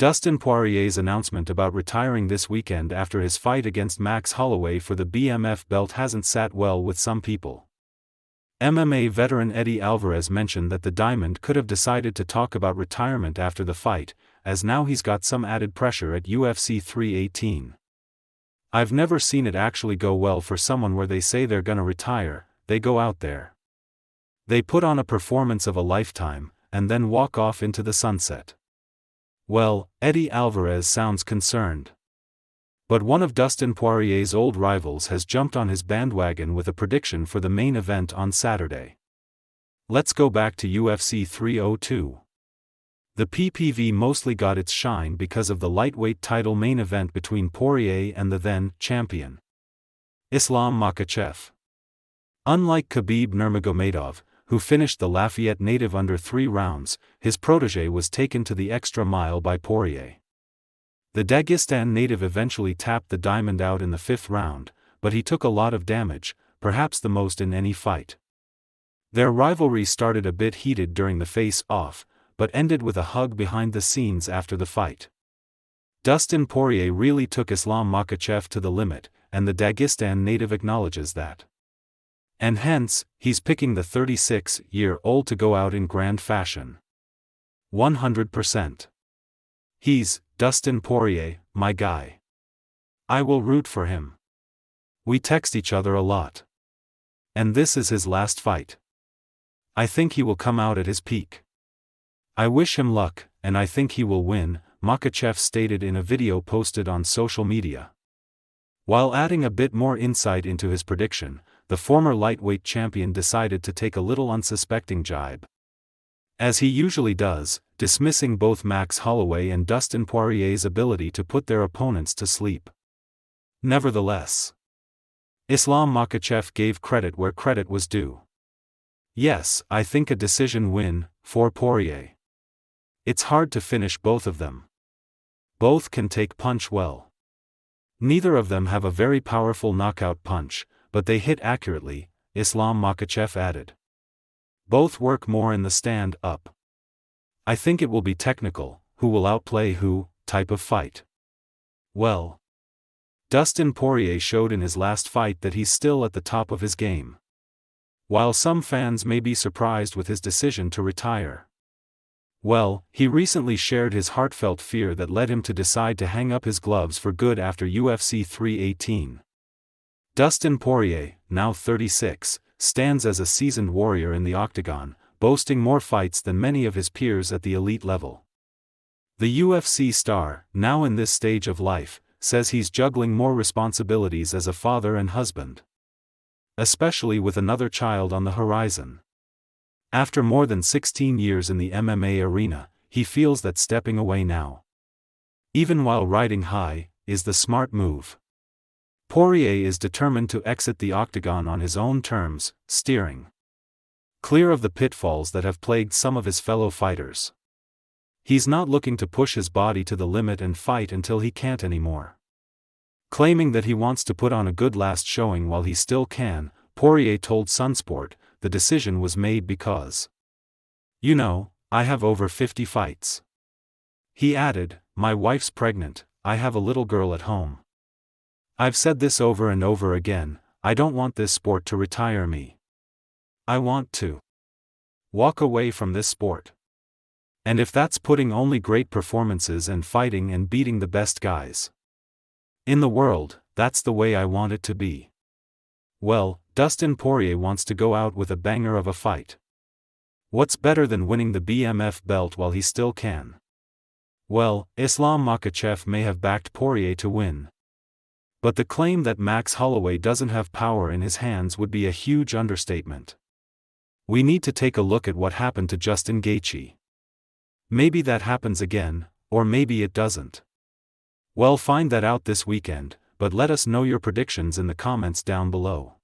Dustin Poirier's announcement about retiring this weekend after his fight against Max Holloway for the BMF belt hasn't sat well with some people. MMA veteran Eddie Alvarez mentioned that the Diamond could have decided to talk about retirement after the fight, as now he's got some added pressure at UFC 318. "I've never seen it actually go well for someone where they say they're gonna retire, they go out there. They put on a performance of a lifetime, and then walk off into the sunset." Well, Eddie Alvarez sounds concerned. But one of Dustin Poirier's old rivals has jumped on his bandwagon with a prediction for the main event on Saturday. Let's go back to UFC 302. The PPV mostly got its shine because of the lightweight title main event between Poirier and the then-champion Islam Makhachev. Unlike Khabib Nurmagomedov, who finished the Lafayette native under 3 rounds, his protégé was taken to the extra mile by Poirier. The Dagestan native eventually tapped the Diamond out in the 5th round, but he took a lot of damage, perhaps the most in any fight. Their rivalry started a bit heated during the face-off, but ended with a hug behind the scenes after the fight. Dustin Poirier really took Islam Makhachev to the limit, and the Dagestan native acknowledges that. And hence, he's picking the 36-year-old to go out in grand fashion. 100%. He's, Dustin Poirier, my guy. I will root for him. We text each other a lot. And this is his last fight. I think he will come out at his peak. I wish him luck, and I think he will win, Makhachev stated in a video posted on social media. While adding a bit more insight into his prediction, the former lightweight champion decided to take a little unsuspecting jibe. As he usually does, dismissing both Max Holloway and Dustin Poirier's ability to put their opponents to sleep. Nevertheless, Islam Makhachev gave credit where credit was due. "Yes, I think a decision win, for Poirier. It's hard to finish both of them. Both can take punch well. Neither of them have a very powerful knockout punch, but they hit accurately," Islam Makhachev added. "Both work more in the stand-up. I think it will be technical, who will outplay who, type of fight." Well, Dustin Poirier showed in his last fight that he's still at the top of his game. While some fans may be surprised with his decision to retire. Well, he recently shared his heartfelt fear that led him to decide to hang up his gloves for good after UFC 318. Dustin Poirier, now 36, stands as a seasoned warrior in the octagon, boasting more fights than many of his peers at the elite level. The UFC star, now in this stage of life, says he's juggling more responsibilities as a father and husband. Especially with another child on the horizon. After more than 16 years in the MMA arena, he feels that stepping away now, even while riding high, is the smart move. Poirier is determined to exit the octagon on his own terms, steering clear of the pitfalls that have plagued some of his fellow fighters. He's not looking to push his body to the limit and fight until he can't anymore. Claiming that he wants to put on a good last showing while he still can, Poirier told Sunsport, "The decision was made because, you know, I have over 50 fights." He added, "My wife's pregnant, I have a little girl at home. I've said this over and over again, I don't want this sport to retire me. I want to walk away from this sport. And if that's putting only great performances and fighting and beating the best guys in the world, that's the way I want it to be." Well, Dustin Poirier wants to go out with a banger of a fight. What's better than winning the BMF belt while he still can? Well, Islam Makhachev may have backed Poirier to win. But the claim that Max Holloway doesn't have power in his hands would be a huge understatement. We need to take a look at what happened to Justin Gaethje. Maybe that happens again, or maybe it doesn't. Well, find that out this weekend, but let us know your predictions in the comments down below.